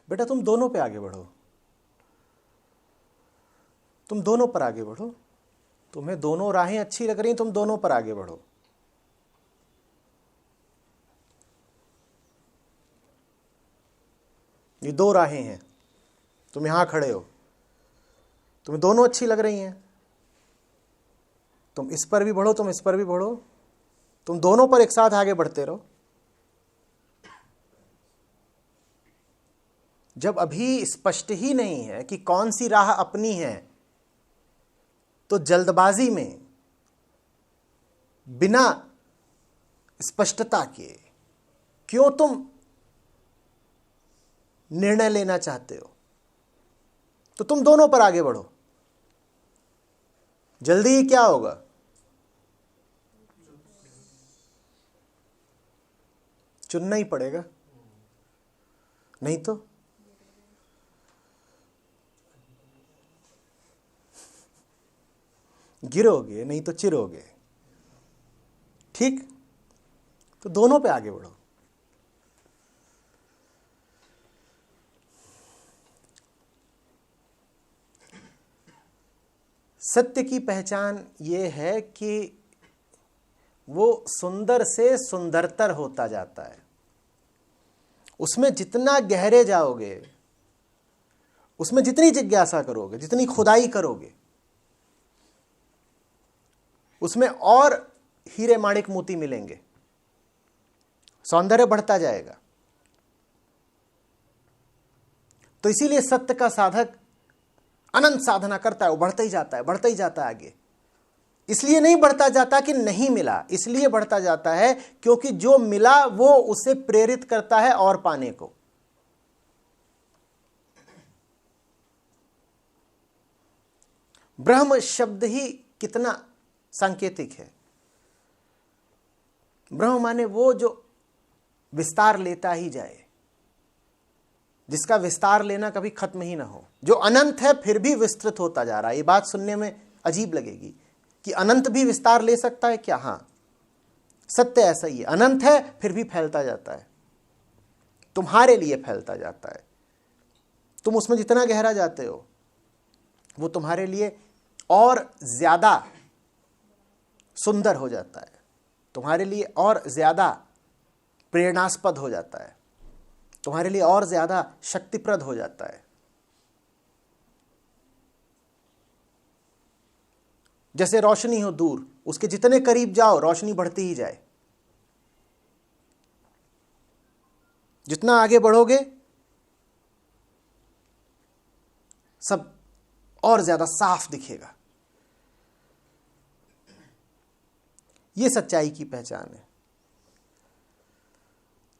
बेटा तुम दोनों पे आगे बढ़ो, तुम दोनों पर आगे बढ़ो, तुम्हें दोनों राहें अच्छी लग रही, तुम दोनों पर आगे बढ़ो। ये दो राहें हैं, तुम यहां खड़े हो, तुम्हें दोनों अच्छी लग रही हैं, तुम इस पर भी बढ़ो, तुम इस पर भी बढ़ो, तुम दोनों पर एक साथ आगे बढ़ते रहो। जब अभी स्पष्ट ही नहीं है कि कौन सी राह अपनी है, तो जल्दबाजी में बिना स्पष्टता के क्यों तुम निर्णय लेना चाहते हो? तो तुम दोनों पर आगे बढ़ो। जल्दी ही क्या होगा? चुनना ही पड़ेगा, नहीं तो गिरोगे, नहीं तो चिरोगे। ठीक, तो दोनों पे आगे बढ़ो। सत्य की पहचान ये है कि वो सुंदर से सुंदरतर होता जाता है। उसमें जितना गहरे जाओगे, उसमें जितनी जिज्ञासा करोगे, जितनी खुदाई करोगे, उसमें और हीरे माणिक मोती मिलेंगे, सौंदर्य बढ़ता जाएगा। तो इसीलिए सत्य का साधक अनंत साधना करता है, वो बढ़ता ही जाता है, बढ़ता ही जाता है आगे। इसलिए नहीं बढ़ता जाता कि नहीं मिला, इसलिए बढ़ता जाता है क्योंकि जो मिला वो उसे प्रेरित करता है और पाने को। ब्रह्म शब्द ही कितना सांकेतिक है। ब्रह्म माने वो जो विस्तार लेता ही जाए, जिसका विस्तार लेना कभी खत्म ही ना हो, जो अनंत है फिर भी विस्तृत होता जा रहा है। ये बात सुनने में अजीब लगेगी कि अनंत भी विस्तार ले सकता है क्या? हाँ, सत्य ऐसा ही है, अनंत है फिर भी फैलता जाता है, तुम्हारे लिए फैलता जाता है। तुम उसमें जितना गहरा जाते हो वो तुम्हारे लिए और ज्यादा सुंदर हो जाता है, तुम्हारे लिए और ज्यादा प्रेरणास्पद हो जाता है, तुम्हारे लिए और ज्यादा शक्तिप्रद हो जाता है। जैसे रोशनी हो दूर, उसके जितने करीब जाओ रोशनी बढ़ती ही जाए। जितना आगे बढ़ोगे सब और ज्यादा साफ दिखेगा। यह सच्चाई की पहचान है।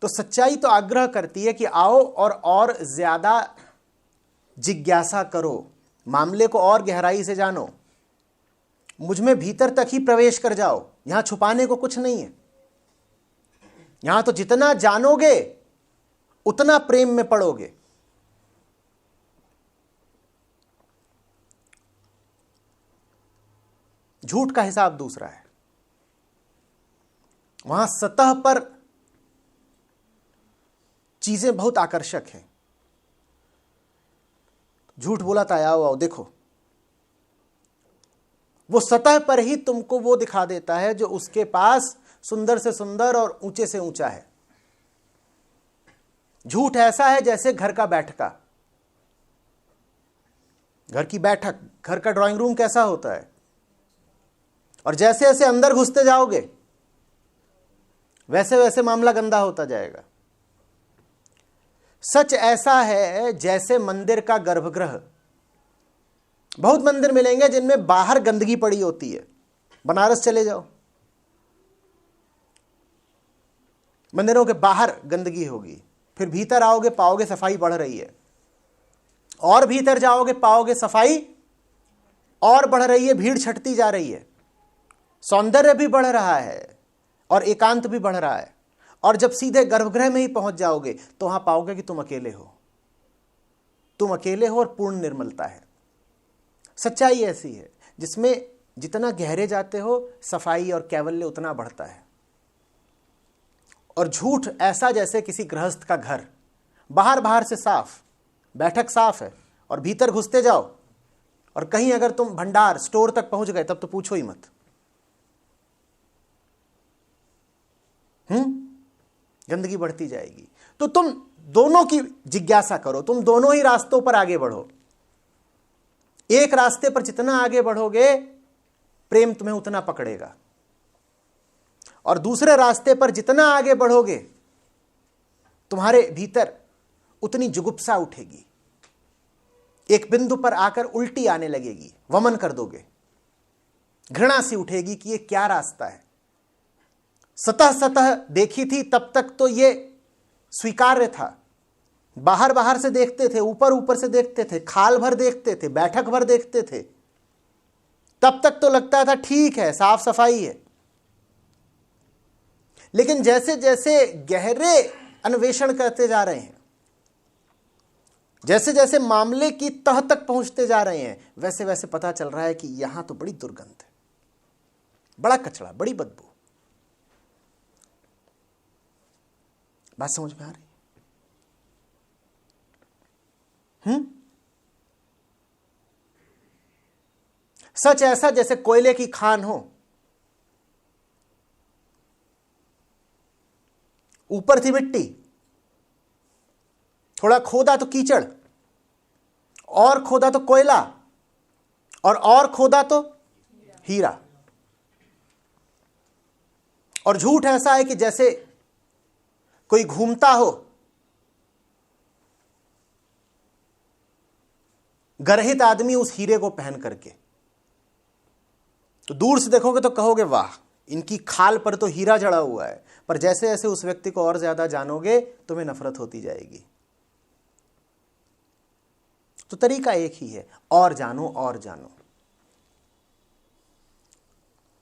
तो सच्चाई तो आग्रह करती है कि आओ और ज्यादा जिज्ञासा करो, मामले को और गहराई से जानो, मुझ में भीतर तक ही प्रवेश कर जाओ। यहां छुपाने को कुछ नहीं है। यहां तो जितना जानोगे उतना प्रेम में पड़ोगे। झूठ का हिसाब दूसरा है। वहां सतह पर चीजें बहुत आकर्षक हैं। झूठ बोला था, आओ देखो, वो सतह पर ही तुमको वो दिखा देता है जो उसके पास सुंदर से सुंदर और ऊंचे से ऊंचा है। झूठ ऐसा है जैसे घर का बैठका, घर की बैठक, घर का ड्राइंग रूम कैसा होता है, और जैसे जैसे अंदर घुसते जाओगे वैसे वैसे मामला गंदा होता जाएगा। सच ऐसा है जैसे मंदिर का गर्भगृह। बहुत मंदिर मिलेंगे जिनमें बाहर गंदगी पड़ी होती है। बनारस चले जाओ, मंदिरों के बाहर गंदगी होगी, फिर भीतर आओगे पाओगे सफाई बढ़ रही है, और भीतर जाओगे पाओगे सफाई और बढ़ रही है, भीड़ छटती जा रही है, सौंदर्य भी बढ़ रहा है और एकांत भी बढ़ रहा है। और जब सीधे गर्भगृह में ही पहुंच जाओगे तो वहां पाओगे कि तुम अकेले हो, तुम अकेले हो और पूर्ण निर्मलता है। सच्चाई ऐसी है जिसमें जितना गहरे जाते हो सफाई और कैवल्य उतना बढ़ता है। और झूठ ऐसा जैसे किसी गृहस्थ का घर, बाहर बाहर से साफ, बैठक साफ है और भीतर घुसते जाओ, और कहीं अगर तुम भंडार स्टोर तक पहुंच गए तब तो पूछो ही मत। गंदगी बढ़ती जाएगी। तो तुम दोनों की जिज्ञासा करो, तुम दोनों ही रास्तों पर आगे बढ़ो। एक रास्ते पर जितना आगे बढ़ोगे प्रेम तुम्हें उतना पकड़ेगा, और दूसरे रास्ते पर जितना आगे बढ़ोगे तुम्हारे भीतर उतनी जुगुप्सा उठेगी, एक बिंदु पर आकर उल्टी आने लगेगी, वमन कर दोगे, घृणा सी उठेगी कि ये क्या रास्ता है। सतह सतह देखी थी तब तक तो ये स्वीकार्य था, बाहर बाहर से देखते थे, ऊपर ऊपर से देखते थे, खाल भर देखते थे, बैठक भर देखते थे, तब तक तो लगता था ठीक है, साफ सफाई है। लेकिन जैसे जैसे गहरे अन्वेषण करते जा रहे हैं, जैसे जैसे मामले की तह तक पहुंचते जा रहे हैं, वैसे वैसे पता चल रहा है कि यहां तो बड़ी दुर्गंध है, बड़ा कचरा, बड़ी बदबू। बात समझ में आ रही? सच ऐसा जैसे कोयले की खान हो, ऊपर थी मिट्टी, थोड़ा खोदा तो कीचड़, और खोदा तो कोयला, और खोदा तो हीरा। और झूठ ऐसा है कि जैसे कोई घूमता हो गर्हित आदमी उस हीरे को पहन करके, तो दूर से देखोगे तो कहोगे वाह, इनकी खाल पर तो हीरा जड़ा हुआ है, पर जैसे जैसे उस व्यक्ति को और ज्यादा जानोगे तुम्हें नफरत होती जाएगी। तो तरीका एक ही है, और जानो और जानो।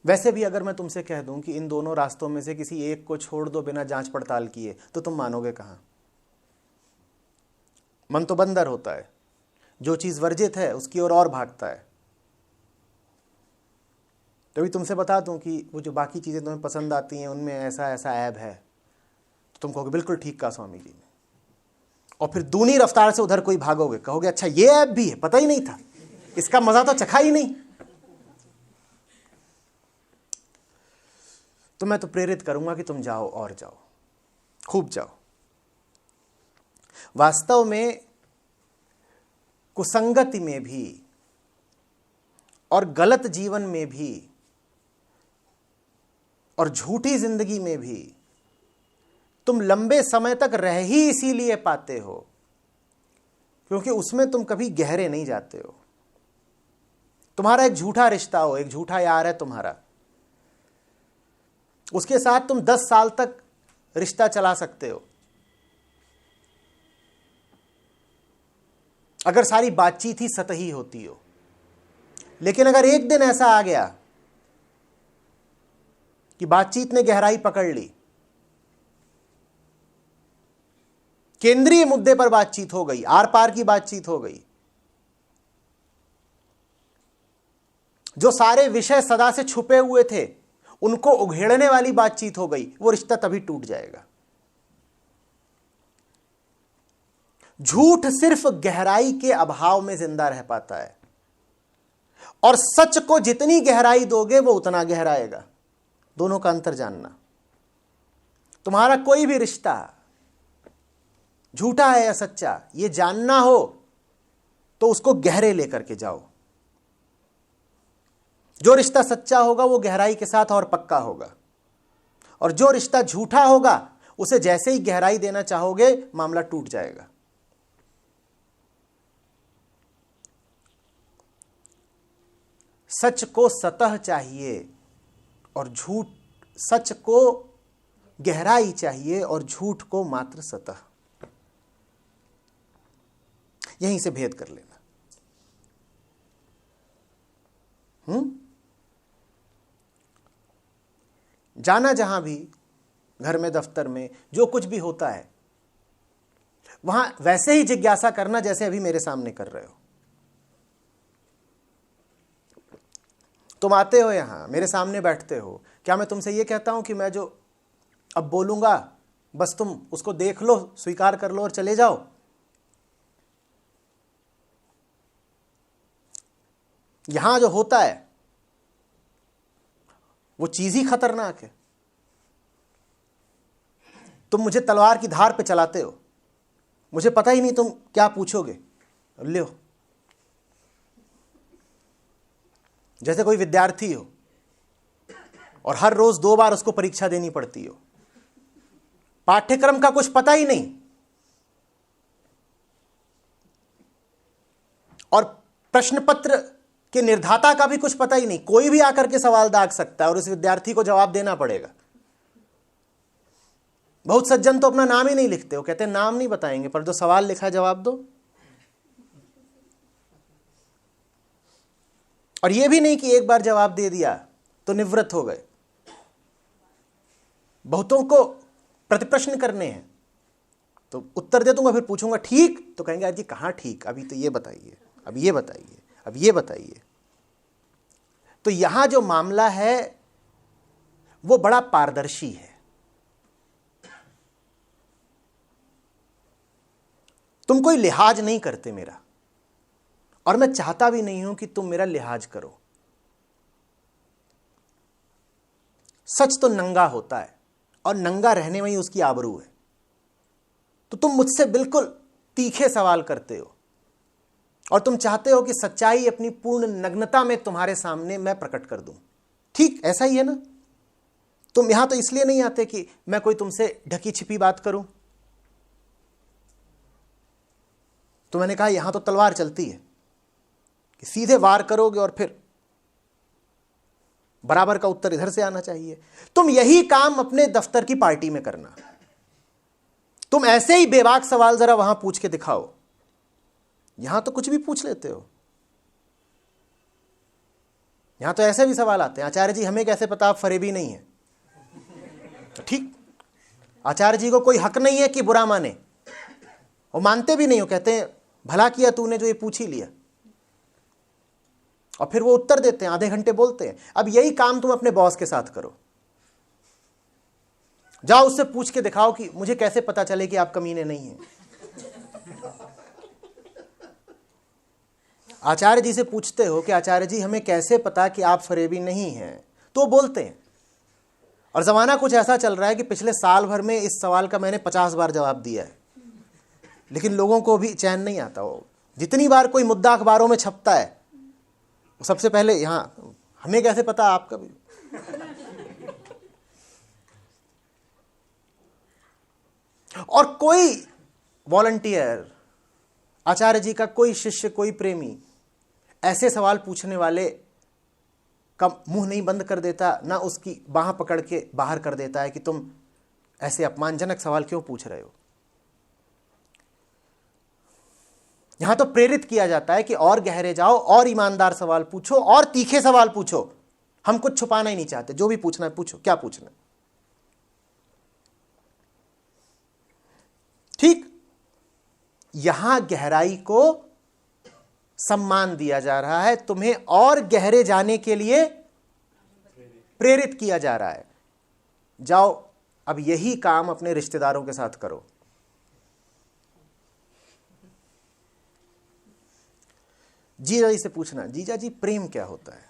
वैसे भी अगर मैं तुमसे कह दूं कि इन दोनों रास्तों में से किसी एक को छोड़ दो बिना जांच पड़ताल किए, तो तुम मानोगे कहां? मन तो बंदर होता है, जो चीज वर्जित है उसकी ओर और भागता है। तभी तुमसे बता दूं कि वो जो बाकी चीजें तुम्हें पसंद आती हैं उनमें ऐसा ऐसा ऐब है, तो तुम कहोगे बिल्कुल ठीक कहा स्वामी जी ने, और फिर दूनी रफ्तार से उधर कोई भागोगे, कहोगे अच्छा ये ऐब भी है, पता ही नहीं था, इसका मजा तो चखा ही नहीं। तो मैं तो प्रेरित करूंगा कि तुम जाओ और जाओ, खूब जाओ। वास्तव में कुसंगति में भी और गलत जीवन में भी और झूठी जिंदगी में भी तुम लंबे समय तक रह ही इसीलिए पाते हो क्योंकि उसमें तुम कभी गहरे नहीं जाते हो। तुम्हारा एक झूठा रिश्ता हो, एक झूठा यार है तुम्हारा, उसके साथ तुम 10 साल तक रिश्ता चला सकते हो अगर सारी बातचीत ही सतही होती हो। लेकिन अगर एक दिन ऐसा आ गया कि बातचीत ने गहराई पकड़ ली, केंद्रीय मुद्दे पर बातचीत हो गई, आर पार की बातचीत हो गई, जो सारे विषय सदा से छुपे हुए थे उनको उघेड़ने वाली बातचीत हो गई, वो रिश्ता तभी टूट जाएगा। झूठ सिर्फ गहराई के अभाव में जिंदा रह पाता है, और सच को जितनी गहराई दोगे वो उतना गहराएगा। दोनों का अंतर जानना। तुम्हारा कोई भी रिश्ता झूठा है या सच्चा, ये जानना हो तो उसको गहरे लेकर के जाओ। जो रिश्ता सच्चा होगा वो गहराई के साथ और पक्का होगा, और जो रिश्ता झूठा होगा उसे जैसे ही गहराई देना चाहोगे मामला टूट जाएगा। सच को सतह चाहिए और झूठ, सच को गहराई चाहिए और झूठ को मात्र सतह। यहीं से भेद कर लेना। जाना जहां भी, घर में, दफ्तर में, जो कुछ भी होता है वहां वैसे ही जिज्ञासा करना जैसे अभी मेरे सामने कर रहे हो। तुम आते हो यहां, मेरे सामने बैठते हो, क्या मैं तुमसे यह कहता हूं कि मैं जो अब बोलूंगा बस तुम उसको देख लो, स्वीकार कर लो और चले जाओ? यहां जो होता है वो चीज ही खतरनाक है। तुम मुझे तलवार की धार पे चलाते हो, मुझे पता ही नहीं तुम क्या पूछोगे, ले हो। जैसे कोई विद्यार्थी हो और हर रोज 2 बार उसको परीक्षा देनी पड़ती हो, पाठ्यक्रम का कुछ पता ही नहीं, और प्रश्न पत्र के निर्धाता का भी कुछ पता ही नहीं, कोई भी आकर के सवाल दाग सकता है और उस विद्यार्थी को जवाब देना पड़ेगा। बहुत सज्जन तो अपना नाम ही नहीं लिखते हो, कहते हैं नाम नहीं बताएंगे, पर जो सवाल लिखा है जवाब दो। और यह भी नहीं कि एक बार जवाब दे दिया तो निवृत्त हो गए, बहुतों को प्रतिप्रश्न करने हैं। तो उत्तर दे दूंगा, फिर पूछूंगा ठीक, तो कहेंगे जी कहां ठीक, अभी तो ये बताइए, अब ये बताइए, अब ये बताइए। तो यहां जो मामला है वो बड़ा पारदर्शी है। तुम कोई लिहाज नहीं करते मेरा, और मैं चाहता भी नहीं हूं कि तुम मेरा लिहाज करो। सच तो नंगा होता है और नंगा रहने में ही उसकी आबरू है। तो तुम मुझसे बिल्कुल तीखे सवाल करते हो और तुम चाहते हो कि सच्चाई अपनी पूर्ण नग्नता में तुम्हारे सामने मैं प्रकट कर दूं। ठीक ऐसा ही है ना? तुम यहां तो इसलिए नहीं आते कि मैं कोई तुमसे ढकी छिपी बात करूं। तो मैंने कहा यहां तो तलवार चलती है कि सीधे वार करोगे और फिर बराबर का उत्तर इधर से आना चाहिए। तुम यही काम अपने दफ्तर की पार्टी में करना। तुम ऐसे ही बेबाक सवाल जरा वहां पूछ के दिखाओ, यहां तो कुछ भी पूछ लेते हो। यहां तो ऐसे भी सवाल आते हैं, आचार्य जी हमें कैसे पता आप फरेबी नहीं है? ठीक, आचार्य जी को कोई हक नहीं है कि बुरा माने, वो मानते भी नहीं हो, कहते हैं भला किया तूने जो ये पूछ ही लिया, और फिर वो उत्तर देते हैं, आधे घंटे बोलते हैं। अब यही काम तुम अपने बॉस के साथ करो, जाओ उससे पूछ के दिखाओ कि मुझे कैसे पता चले कि आप कमीने नहीं हैं। आचार्य जी से पूछते हो कि आचार्य जी हमें कैसे पता कि आप फरेबी नहीं हैं, तो बोलते हैं। और जमाना कुछ ऐसा चल रहा है कि पिछले साल भर में इस सवाल का मैंने 50 बार जवाब दिया है, लेकिन लोगों को भी चैन नहीं आता। हो जितनी बार कोई मुद्दा अखबारों में छपता है, सबसे पहले यहां हमें कैसे पता आपका भी। और कोई वॉलंटियर, आचार्य जी का कोई शिष्य, कोई प्रेमी ऐसे सवाल पूछने वाले का मुंह नहीं बंद कर देता, ना उसकी बाह पकड़ के बाहर कर देता है कि तुम ऐसे अपमानजनक सवाल क्यों पूछ रहे हो। यहां तो प्रेरित किया जाता है कि और गहरे जाओ, और ईमानदार सवाल पूछो, और तीखे सवाल पूछो। हम कुछ छुपाना ही नहीं चाहते, जो भी पूछना है पूछो, क्या पूछना है। ठीक, यहां गहराई को सम्मान दिया जा रहा है, तुम्हें और गहरे जाने के लिए प्रेरित किया जा रहा है। जाओ अब यही काम अपने रिश्तेदारों के साथ करो। जीजा जी से पूछना, जीजा जी प्रेम क्या होता है?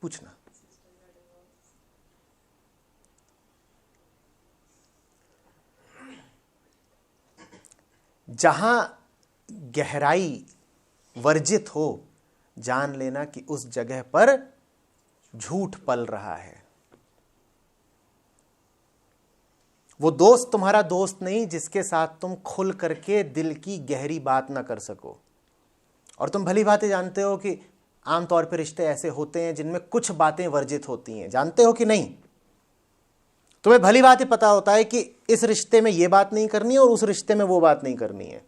पूछना। जहां गहराई वर्जित हो, जान लेना कि उस जगह पर झूठ पल रहा है। वो दोस्त तुम्हारा दोस्त नहीं जिसके साथ तुम खुल करके दिल की गहरी बात ना कर सको। और तुम भली बातें जानते हो कि आमतौर पर रिश्ते ऐसे होते हैं जिनमें कुछ बातें वर्जित होती हैं, जानते हो कि नहीं? तुम्हें भली बात ही पता होता है कि इस रिश्ते में ये बात नहीं करनी है और उस रिश्ते में वो बात नहीं करनी है।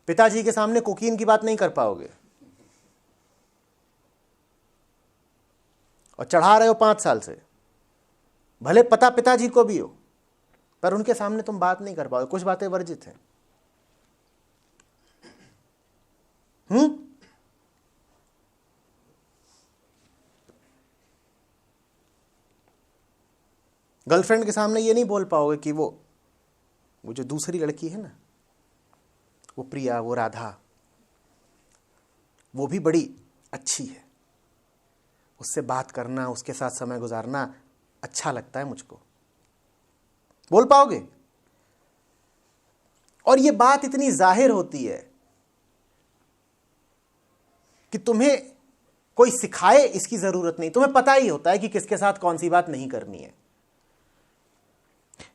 पिताजी के सामने कोकीन की बात नहीं कर पाओगे, और चढ़ा रहे हो 5 साल से, भले पता पिताजी को भी हो, पर उनके सामने तुम बात नहीं कर पाओगे, कुछ बातें वर्जित हैं। गर्लफ्रेंड के सामने ये नहीं बोल पाओगे कि वो जो दूसरी लड़की है ना, वो प्रिया, वो राधा, वो भी बड़ी अच्छी है, उससे बात करना, उसके साथ समय गुजारना अच्छा लगता है मुझको। बोल पाओगे? और ये बात इतनी जाहिर होती है कि तुम्हें कोई सिखाए इसकी जरूरत नहीं, तुम्हें पता ही होता है कि किसके साथ कौन सी बात नहीं करनी है।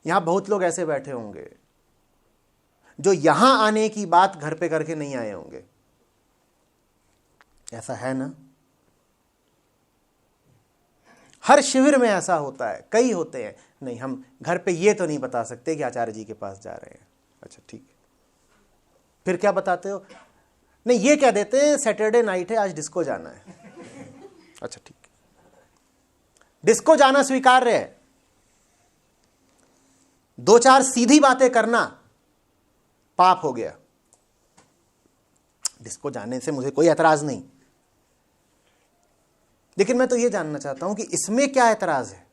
यहां बहुत लोग ऐसे बैठे होंगे जो यहां आने की बात घर पे करके नहीं आए होंगे, ऐसा है ना? हर शिविर में ऐसा होता है, कई होते हैं, नहीं हम घर पे ये तो नहीं बता सकते कि आचार्य जी के पास जा रहे हैं। अच्छा ठीक है, फिर क्या बताते हो? नहीं ये कह देते हैं सैटरडे नाइट है, आज डिस्को जाना है। अच्छा ठीक है, डिस्को जाना स्वीकार्य है, दो चार सीधी बातें करना पाप हो गया। डिस्को जाने से मुझे कोई एतराज नहीं, लेकिन मैं तो यह जानना चाहता हूं कि इसमें क्या एतराज है,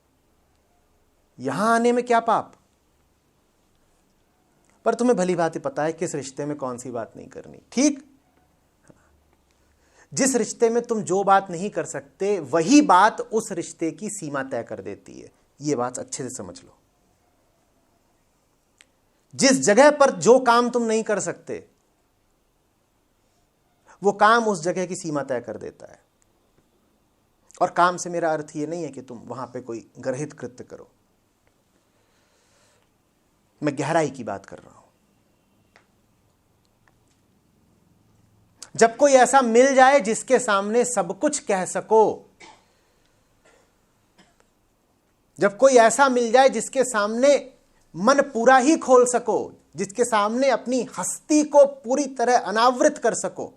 यहां आने में क्या पाप? पर तुम्हें भली भांति पता है किस रिश्ते में कौन सी बात नहीं करनी। ठीक, जिस रिश्ते में तुम जो बात नहीं कर सकते वही बात उस रिश्ते की सीमा तय कर देती है। यह बात अच्छे से समझ लो। जिस जगह पर जो काम तुम नहीं कर सकते वो काम उस जगह की सीमा तय कर देता है। और काम से मेरा अर्थ यह नहीं है कि तुम वहां पे कोई गर्हित कृत्य करो, मैं गहराई की बात कर रहा हूं। जब कोई ऐसा मिल जाए जिसके सामने सब कुछ कह सको, जब कोई ऐसा मिल जाए जिसके सामने मन पूरा ही खोल सको, जिसके सामने अपनी हस्ती को पूरी तरह अनावृत कर सको,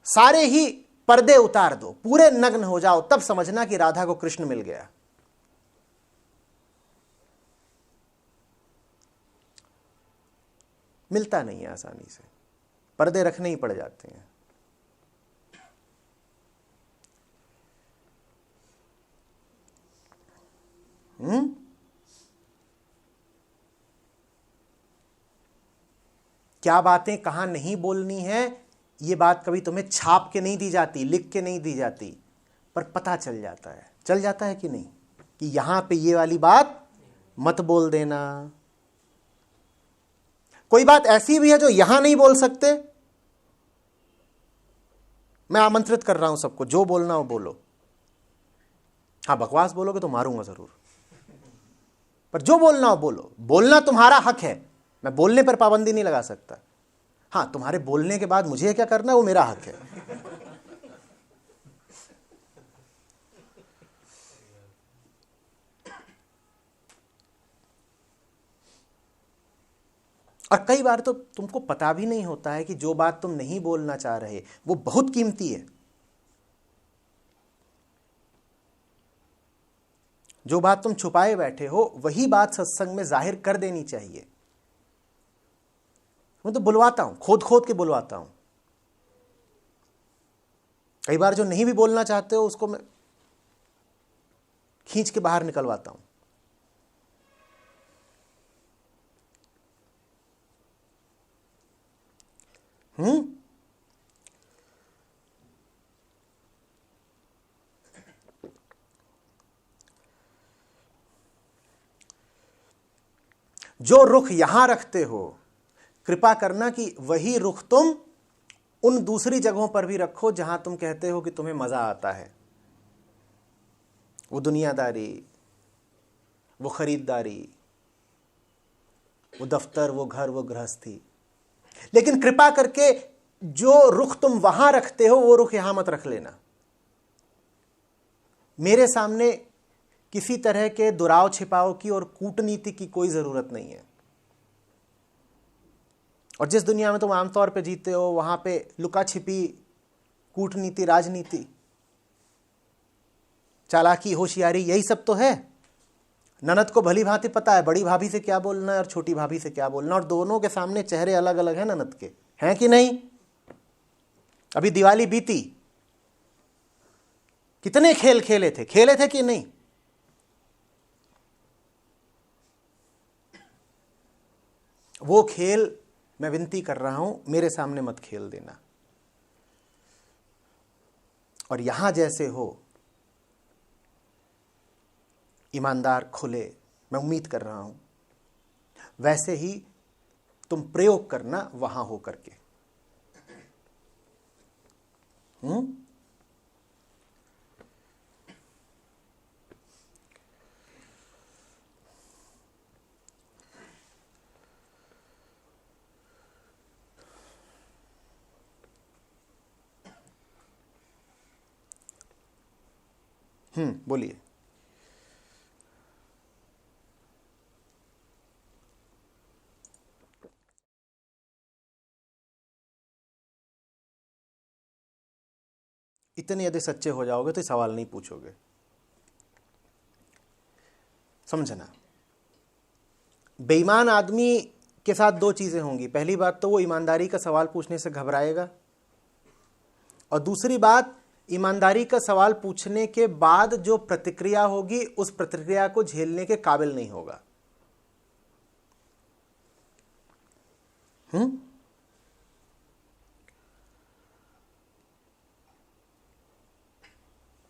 सारे ही पर्दे उतार दो, पूरे नग्न हो जाओ, तब समझना कि राधा को कृष्ण मिल गया। मिलता नहीं है आसानी से, पर्दे रखने ही पड़ जाते हैं। क्या बातें कहां नहीं बोलनी है, ये बात कभी तुम्हें छाप के नहीं दी जाती, लिख के नहीं दी जाती, पर पता चल जाता है। चल जाता है कि नहीं कि यहां पे ये वाली बात मत बोल देना। कोई बात ऐसी भी है जो यहां नहीं बोल सकते, मैं आमंत्रित कर रहा हूं सबको, जो बोलना हो बोलो। हाँ बकवास बोलोगे तो मारूंगा जरूर, पर जो बोलना हो बोलो। बोलना तुम्हारा हक है, मैं बोलने पर पाबंदी नहीं लगा सकता। हाँ तुम्हारे बोलने के बाद मुझे क्या करना है वो मेरा हक है। और कई बार तो तुमको पता भी नहीं होता है कि जो बात तुम नहीं बोलना चाह रहे वो बहुत कीमती है। जो बात तुम छुपाए बैठे हो वही बात सत्संग में जाहिर कर देनी चाहिए। मैं तो बुलवाता हूं, खोद खोद के बुलवाता हूं। कई बार जो नहीं भी बोलना चाहते हो उसको मैं खींच के बाहर निकलवाता हूं। जो रुख यहां रखते हो, कृपा करना कि वही रुख तुम उन दूसरी जगहों पर भी रखो जहां तुम कहते हो कि तुम्हें मजा आता है। वो दुनियादारी, वो खरीदारी, वो दफ्तर, वो घर, वो गृहस्थी। लेकिन कृपा करके जो रुख तुम वहां रखते हो वो रुख यहां मत रख लेना। मेरे सामने किसी तरह के दुराव छिपाव की और कूटनीति की कोई जरूरत नहीं है। और जिस दुनिया में तुम आमतौर पे जीते हो वहां पे लुका छिपी कूटनीति, राजनीति, चालाकी, होशियारी, यही सब तो है। ननद को भली भांति पता है बड़ी भाभी से क्या बोलना है और छोटी भाभी से क्या बोलना, और दोनों के सामने चेहरे अलग अलग हैं ननद के, हैं कि नहीं? अभी दिवाली बीती, कितने खेल खेले थे कि नहीं? वो खेल मैं विनती कर रहा हूं मेरे सामने मत खेल देना। और यहां जैसे हो ईमानदार, खुले, मैं उम्मीद कर रहा हूं, वैसे ही तुम प्रयोग करना वहां हो करके। बोलिए। इतने यदि सच्चे हो जाओगे तो सवाल नहीं पूछोगे, समझना। बेईमान आदमी के साथ दो चीजें होंगी। पहली बात तो वो ईमानदारी का सवाल पूछने से घबराएगा, और दूसरी बात, ईमानदारी का सवाल पूछने के बाद जो प्रतिक्रिया होगी उस प्रतिक्रिया को झेलने के काबिल नहीं होगा।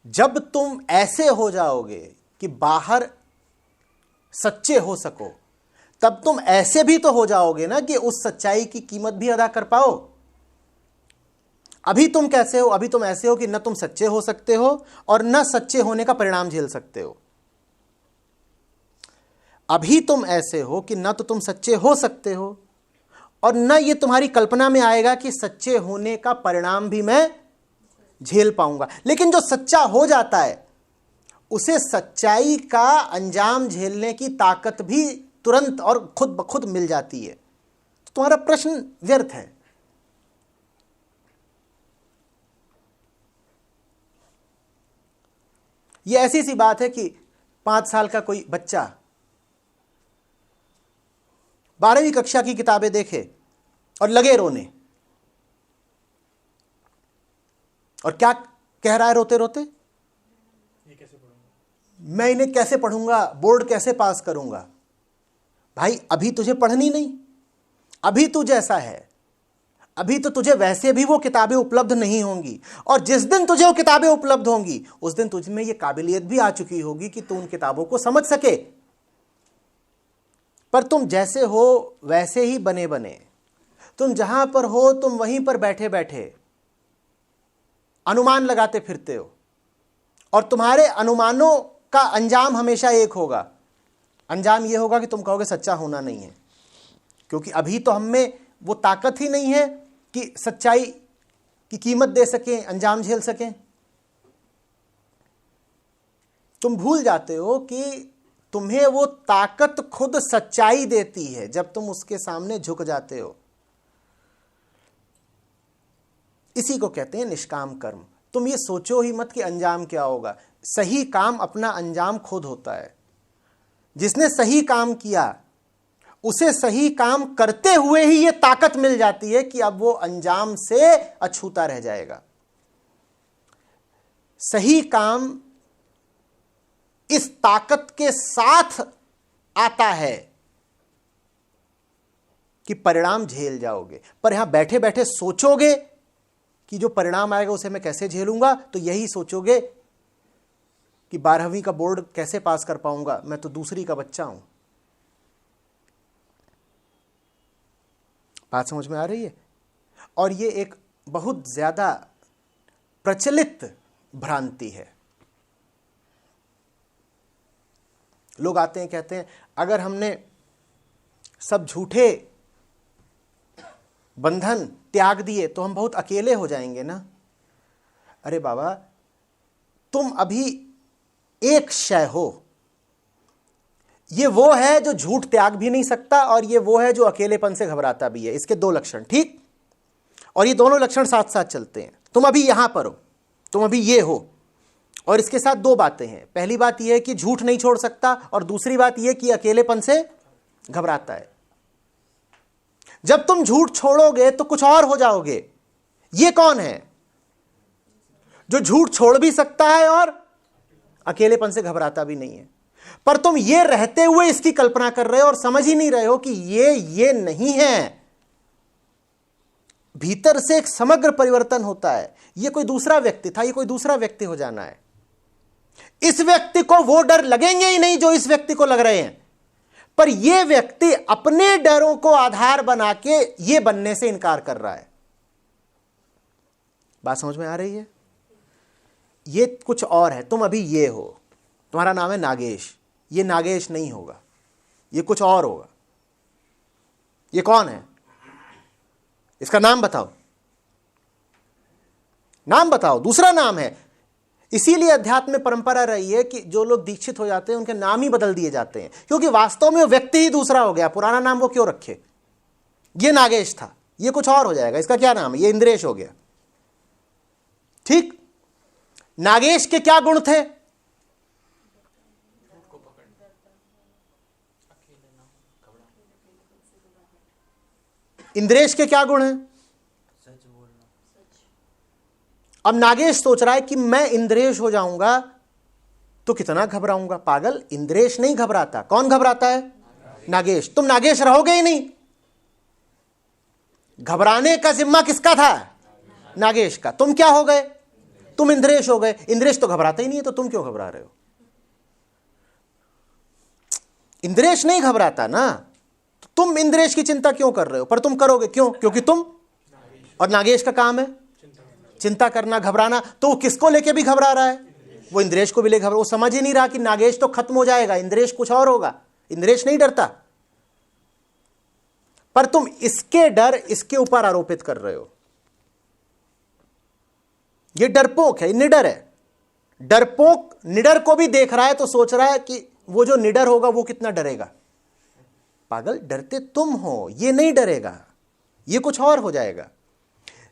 जब तुम ऐसे हो जाओगे कि बाहर सच्चे हो सको, तब तुम ऐसे भी तो हो जाओगे ना कि उस सच्चाई की कीमत भी अदा कर पाओ। अभी तुम कैसे हो? अभी तुम ऐसे हो कि न तुम सच्चे हो सकते हो और न सच्चे होने का परिणाम झेल सकते हो। अभी तुम ऐसे हो कि न तो तुम सच्चे हो सकते हो और न ये तुम्हारी कल्पना में आएगा कि सच्चे होने का परिणाम भी मैं झेल पाऊंगा। लेकिन जो सच्चा हो जाता है उसे सच्चाई का अंजाम झेलने की ताकत भी तुरंत और खुद ब खुद मिल जाती है। तो तुम्हारा प्रश्न व्यर्थ है। यह ऐसी सी बात है कि 5 साल का कोई बच्चा 12वीं कक्षा की किताबें देखे और लगे रोने, और क्या कह रहा है रोते रोते? ये कैसे पढ़ूंगा, मैं इन्हें कैसे पढ़ूंगा, बोर्ड कैसे पास करूंगा। भाई अभी तुझे पढ़नी नहीं, अभी तू जैसा है, अभी तो तुझे वैसे भी वो किताबें उपलब्ध नहीं होंगी, और जिस दिन तुझे वो किताबें उपलब्ध होंगी उस दिन तुझ में ये काबिलियत भी आ चुकी होगी कि तू उन किताबों को समझ सके। पर तुम जैसे हो वैसे ही बने बने, तुम जहां पर हो तुम वहीं पर बैठे बैठे अनुमान लगाते फिरते हो, और तुम्हारे अनुमानों का अंजाम हमेशा एक होगा। अंजाम यह होगा कि तुम कहोगे सच्चा होना नहीं है, क्योंकि अभी तो हम में वो ताकत ही नहीं है कि सच्चाई की कीमत दे सकें, अंजाम झेल सकें। तुम भूल जाते हो कि तुम्हें वो ताकत खुद सच्चाई देती है जब तुम उसके सामने झुक जाते हो। इसी को कहते हैं निष्काम कर्म। तुम ये सोचो ही मत कि अंजाम क्या होगा। सही काम अपना अंजाम खुद होता है। जिसने सही काम किया उसे सही काम करते हुए ही ये ताकत मिल जाती है कि अब वो अंजाम से अछूता रह जाएगा। सही काम इस ताकत के साथ आता है कि परिणाम झेल जाओगे। पर यहां बैठे बैठे सोचोगे कि जो परिणाम आएगा उसे मैं कैसे झेलूंगा, तो यही सोचोगे कि 12वीं का बोर्ड कैसे पास कर पाऊंगा, मैं तो दूसरी का बच्चा हूं। बात समझ में आ रही है? और ये एक बहुत ज्यादा प्रचलित भ्रांति है। लोग आते हैं कहते हैं अगर हमने सब झूठे बंधन त्याग दिए तो हम बहुत अकेले हो जाएंगे ना। अरे बाबा, तुम अभी एक शय हो। ये वो है जो झूठ त्याग भी नहीं सकता, और ये वो है जो अकेलेपन से घबराता भी है। इसके 2 लक्षण, ठीक? और ये दोनों लक्षण साथ साथ चलते हैं। तुम अभी यहां पर हो, तुम अभी ये हो, और इसके साथ 2 बातें हैं। पहली बात यह है कि झूठ नहीं छोड़ सकता, और दूसरी बात यह कि अकेलेपन से घबराता है। जब तुम झूठ छोड़ोगे तो कुछ और हो जाओगे। ये कौन है जो झूठ छोड़ भी सकता है और अकेलेपन से घबराता भी नहीं है? पर तुम ये रहते हुए इसकी कल्पना कर रहे हो और समझ ही नहीं रहे हो कि ये नहीं है। भीतर से एक समग्र परिवर्तन होता है। ये कोई दूसरा व्यक्ति था, ये कोई दूसरा व्यक्ति हो जाना है। इस व्यक्ति को वो डर लगेंगे ही नहीं जो इस व्यक्ति को लग रहे हैं, पर यह व्यक्ति अपने डरों को आधार बना के ये बनने से इनकार कर रहा है। बात समझ में आ रही है? ये कुछ और है। तुम अभी ये हो, तुम्हारा नाम है नागेश, ये नागेश नहीं होगा, ये कुछ और होगा। ये कौन है? इसका नाम बताओ, नाम बताओ, दूसरा नाम है। इसीलिए अध्यात्म में परंपरा रही है कि जो लोग दीक्षित हो जाते हैं उनके नाम ही बदल दिए जाते हैं, क्योंकि वास्तव में वो व्यक्ति ही दूसरा हो गया। पुराना नाम वो क्यों रखे? ये नागेश था, ये कुछ और हो जाएगा। इसका क्या नाम है? ये इंद्रेश हो गया। ठीक? नागेश के क्या गुण थे? इंद्रेश के क्या गुण हैं? अब नागेश सोच रहा है कि मैं इंद्रेश हो जाऊंगा तो कितना घबराऊंगा। पागल, इंद्रेश नहीं घबराता। कौन घबराता है? नागेश। तुम नागेश रहोगे ही नहीं। घबराने का जिम्मा किसका था? नागेश का। तुम क्या हो गए? तुम इंद्रेश हो गए। इंद्रेश तो घबराता ही नहीं है, तो तुम क्यों घबरा रहे हो? इंद्रेश नहीं घबराता ना, तो तुम इंद्रेश की चिंता क्यों कर रहे हो? पर तुम करोगे क्यों? क्योंकि तुम, और नागेश का काम है चिंता करना, घबराना। तो वो किसको लेके भी घबरा रहा है? वो इंद्रेश को भी ले घबरा। वो समझ ही नहीं रहा कि नागेश तो खत्म हो जाएगा, इंद्रेश कुछ और होगा। इंद्रेश नहीं डरता, पर तुम इसके डर इसके ऊपर आरोपित कर रहे हो। ये डरपोक है, निडर है। डरपोक निडर को भी देख रहा है तो सोच रहा है कि वो जो निडर होगा वो कितना डरेगा। पागल, डरते तुम हो, ये नहीं डरेगा, ये कुछ और हो जाएगा।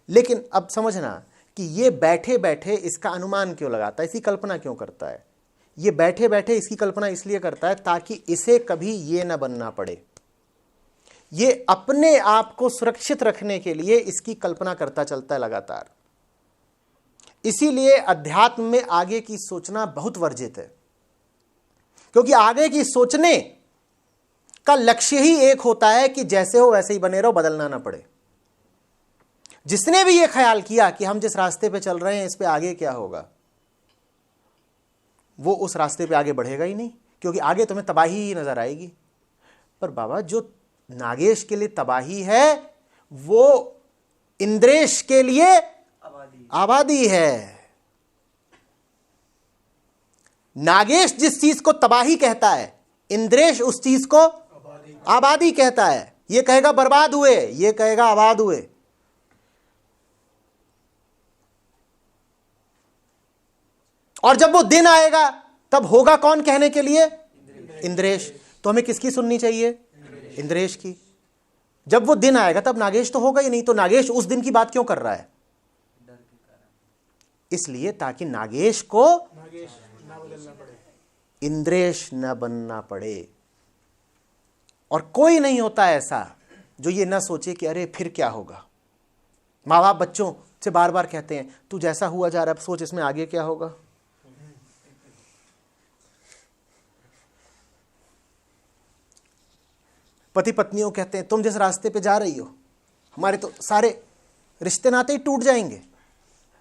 लेकिन अब समझना कि ये बैठे बैठे इसका अनुमान क्यों लगाता है, इसकी कल्पना क्यों करता है। ये बैठे बैठे इसकी कल्पना इसलिए करता है ताकि इसे कभी ये ना बनना पड़े। ये अपने आप को सुरक्षित रखने के लिए इसकी कल्पना करता चलता है लगातार। इसीलिए अध्यात्म में आगे की सोचना बहुत वर्जित है, क्योंकि आगे की सोचने का लक्ष्य ही एक होता है कि जैसे हो वैसे ही बने रहो, बदलना ना पड़े। जिसने भी ये ख्याल किया कि हम जिस रास्ते पे चल रहे हैं इस पे आगे क्या होगा, वो उस रास्ते पे आगे बढ़ेगा ही नहीं, क्योंकि आगे तुम्हें तबाही ही नजर आएगी। पर बाबा, जो नागेश के लिए तबाही है वो इंद्रेश के लिए आबादी है। नागेश जिस चीज को तबाही कहता है, इंद्रेश उस चीज को आबादी कहता है। ये कहेगा बर्बाद हुए, ये कहेगा आबाद हुए। और जब वो दिन आएगा तब होगा कौन कहने के लिए? इंद्रेश। तो हमें किसकी सुननी चाहिए? इंद्रेश की। जब वो दिन आएगा तब नागेश तो होगा ही नहीं। तो नागेश उस दिन की बात क्यों कर रहा है? इसलिए ताकि नागेश को इंद्रेश न बनना पड़े। और कोई नहीं होता ऐसा जो ये ना सोचे कि अरे फिर क्या होगा। माँ बाप बच्चों से बार बार कहते हैं तू जैसा हुआ जा रहा है, सोच इसमें आगे क्या होगा। पति पत्नियों कहते हैं तुम जिस रास्ते पे जा रही हो हमारे तो सारे रिश्ते नाते ही टूट जाएंगे।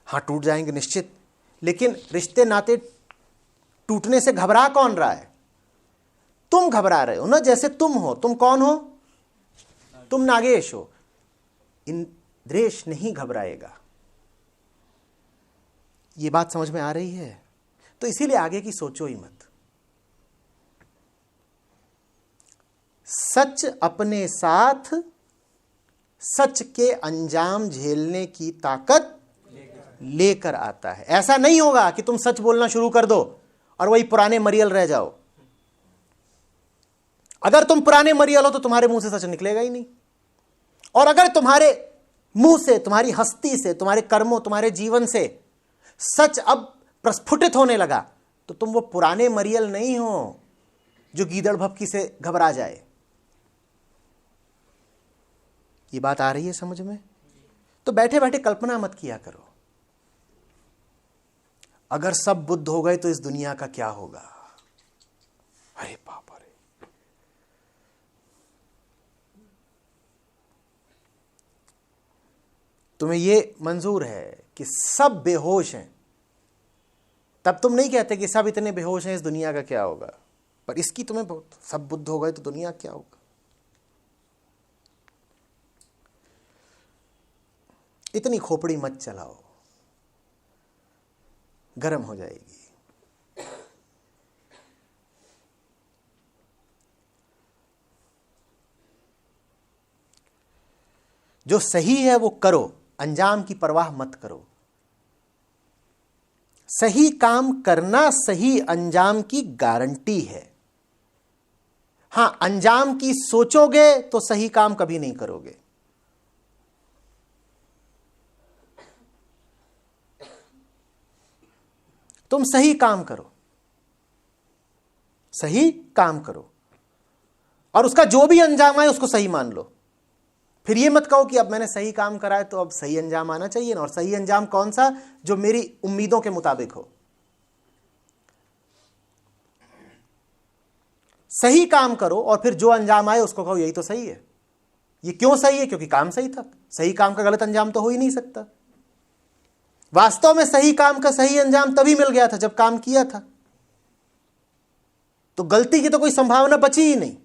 हाँ, टूट जाएंगे निश्चित, लेकिन रिश्ते नाते टूटने से घबरा कौन रहा है? तुम घबरा रहे हो ना। जैसे तुम हो, तुम कौन हो? तुम नागेश हो। इंद्रेश नहीं घबराएगा। ये बात समझ में आ रही है? तो इसीलिए आगे की सोचो ही मत। सच अपने साथ सच के अंजाम झेलने की ताकत लेकर आता है। ऐसा नहीं होगा कि तुम सच बोलना शुरू कर दो और वही पुराने मरियल रह जाओ। अगर तुम पुराने मरियल हो तो तुम्हारे मुंह से सच निकलेगा ही नहीं। और अगर तुम्हारे मुंह से, तुम्हारी हस्ती से, तुम्हारे कर्मों, तुम्हारे जीवन से सच अब प्रस्फुटित होने लगा तो तुम वो पुराने मरियल नहीं हो जो गीदड़ भपकी से घबरा जाए। ये बात आ रही है समझ में? तो बैठे बैठे कल्पना मत किया करो अगर सब बुद्ध हो गए तो इस दुनिया का क्या होगा। अरे बाप रे, तुम्हें ये मंजूर है कि सब बेहोश हैं, तब तुम नहीं कहते कि सब इतने बेहोश हैं, इस दुनिया का क्या होगा। पर इसकी तुम्हें बहुत, सब बुद्ध हो गए तो दुनिया क्या होगा। इतनी खोपड़ी मत चलाओ, गर्म हो जाएगी। जो सही है वो करो, अंजाम की परवाह मत करो। सही काम करना सही अंजाम की गारंटी है। हां, अंजाम की सोचोगे तो सही काम कभी नहीं करोगे। तुम सही काम करो, सही काम करो, और उसका जो भी अंजाम आए उसको सही मान लो। फिर ये मत कहो कि अब मैंने सही काम करा है तो अब सही अंजाम आना चाहिए ना। और सही अंजाम कौन सा? जो मेरी उम्मीदों के मुताबिक हो। सही काम करो और फिर जो अंजाम आए उसको कहो यही तो सही है। ये क्यों सही है? क्योंकि काम सही था। सही काम का गलत अंजाम तो हो ही नहीं सकता। वास्तव में सही काम का सही अंजाम तभी मिल गया था जब काम किया था, तो गलती की तो कोई संभावना बची ही नहीं।